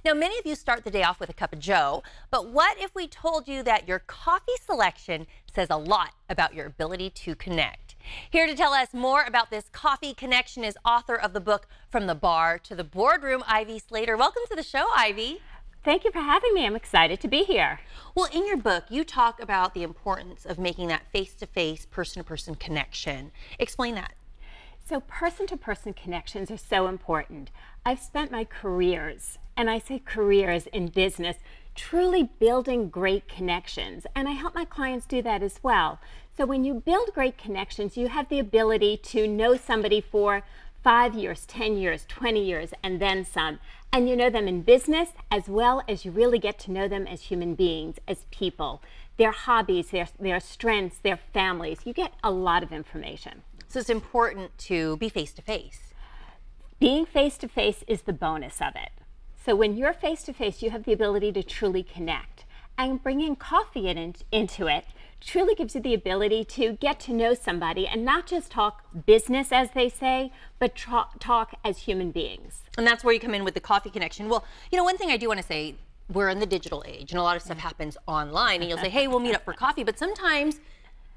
Now, many of you start the day off with a cup of joe, but what if we told you that your coffee selection says a lot about your ability to connect? Here to tell us more about this coffee connection is author of the book From the Bar to the Boardroom, Ivy Slater. Welcome to the show, Ivy. Thank you for having me. I'm excited to be here. Well, in your book, you talk about the importance of making that face-to-face, person-to-person connection. Explain that. So person-to-person connections are so important. I've spent my careers, and I say careers in business, truly building great connections. And I help my clients do that as well. So when you build great connections, you have the ability to know somebody for 5 years, 10 years, 20 years, and then some. And you know them in business as well as you really get to know them as human beings, as people, their hobbies, their strengths, their families. You get a lot of information. So it's important to be face-to-face. Being face-to-face is the bonus of it. So when you're face-to-face, you have the ability to truly connect. And bringing coffee into it truly gives you the ability to get to know somebody and not just talk business, as they say, but talk as human beings. And that's where you come in with the coffee connection. Well, you know, one thing I do want to say, we're in the digital age and a lot of stuff happens online and you'll say, hey, we'll meet up for coffee. But sometimes,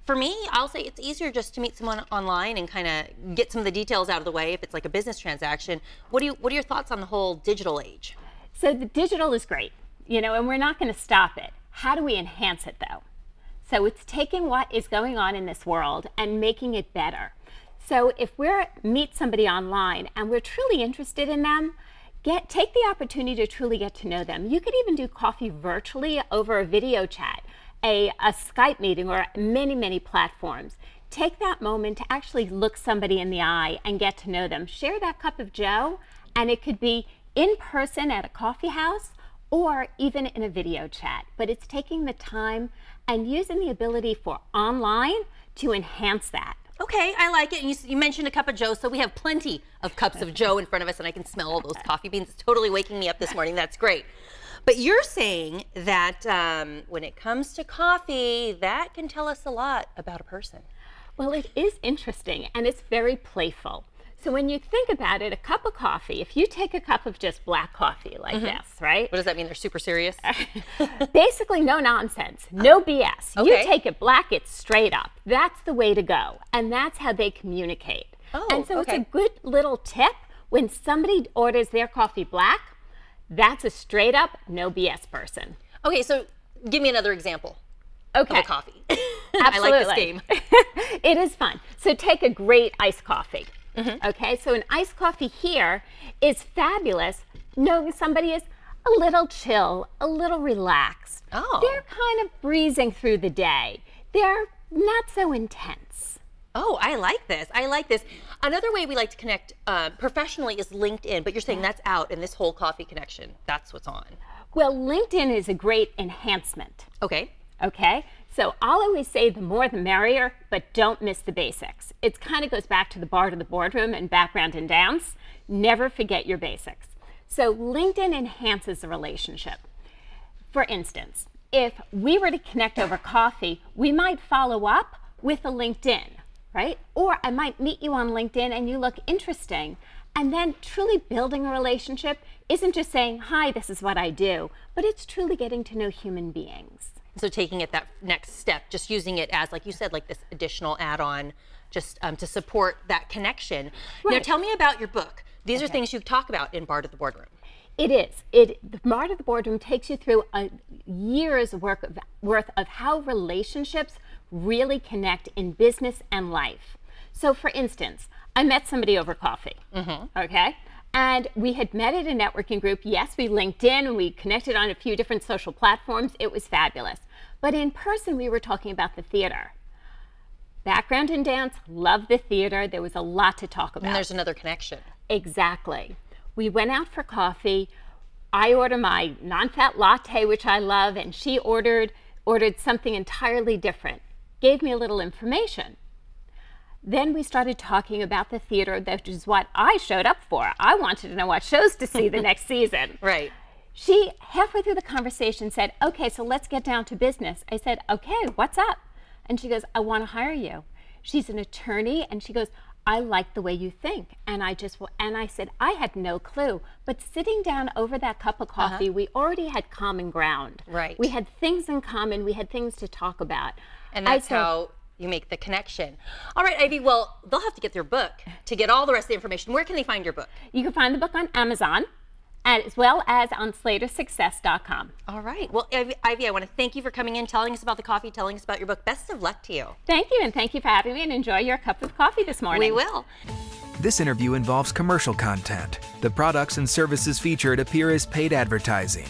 for me, I'll say it's easier just to meet someone online and kind of get some of the details out of the way if it's like a business transaction. What are your thoughts on the whole digital age? So the digital is great, you know, and we're not going to stop it. How do we enhance it, though? So it's taking what is going on in this world and making it better. So if we meet somebody online and we're truly interested in them, take the opportunity to truly get to know them. You could even do coffee virtually over a video chat, a Skype meeting, or many, many platforms. Take that moment to actually look somebody in the eye and get to know them. Share that cup of joe, and it could be in person at a coffee house or even in a video chat. But it's taking the time and using the ability for online to enhance that. Okay, I like it. And you mentioned a cup of joe, so we have plenty of cups of joe in front of us, and I can smell all those coffee beans. It's totally waking me up this morning. That's great. But you're saying that when it comes to coffee, that can tell us a lot about a person. Well, it is interesting, and it's very playful. So when you think about it, a cup of coffee, if you take a cup of just black coffee like this, right? What does that mean? They're super serious? Basically, no nonsense, no BS. Okay. You take it black, it's straight up. That's the way to go, and that's how they communicate. Oh, and so okay. It's a good little tip when somebody orders their coffee black, that's a straight up, no BS person. Okay, so give me another example of a coffee. Absolutely. I like this game. It is fun. So take a great iced coffee. Okay, so an iced coffee here is fabulous knowing somebody is a little chill, a little relaxed. Oh. They're kind of breezing through the day. They're not so intense. Oh, I like this. I like this. Another way we like to connect professionally is LinkedIn, but you're saying that's out in this whole coffee connection. That's what's on. Well, LinkedIn is a great enhancement. Okay. Okay, so I'll always say the more the merrier, but don't miss the basics. It kind of goes back to the bar to the boardroom and background and dance. Never forget your basics. So LinkedIn enhances the relationship. For instance, if we were to connect over coffee, we might follow up with a LinkedIn, right? Or I might meet you on LinkedIn and you look interesting. And then truly building a relationship isn't just saying, hi, this is what I do, but it's truly getting to know human beings. So taking it that next step, just using it as, like you said, like this additional add-on, just to support that connection. Right. Now tell me about your book. These are things you talk about in Bar to the Boardroom. It is. The Bar to the Boardroom takes you through a year's worth of how relationships really connect in business and life. So for instance, I met somebody over coffee, okay? And we had met at a networking group. Yes, we linked in and we connected on a few different social platforms. It was fabulous. But in person, we were talking about the theater. Background in dance, love the theater. There was a lot to talk about. And there's another connection. Exactly. We went out for coffee. I ordered my non-fat latte, which I love, and she ordered something entirely different. Gave me a little information. Then we started talking about the theater, that is what I showed up for. I wanted to know what shows to see the next season. Right. She, halfway through the conversation, said, okay, so let's get down to business. I said, okay, what's up? And she goes, I want to hire you. She's an attorney, and she goes, I like the way you think. And I said, I had no clue. But sitting down over that cup of coffee, we already had common ground. Right. We had things in common. We had things to talk about. And that's how you make the connection. All right, Ivy, well, they'll have to get their book to get all the rest of the information. Where can they find your book? You can find the book on Amazon, as well as on slatersuccess.com. All right. Well, Ivy, I want to thank you for coming in, telling us about the coffee, telling us about your book. Best of luck to you. Thank you, and thank you for having me, and enjoy your cup of coffee this morning. We will. This interview involves commercial content. The products and services featured appear as paid advertising.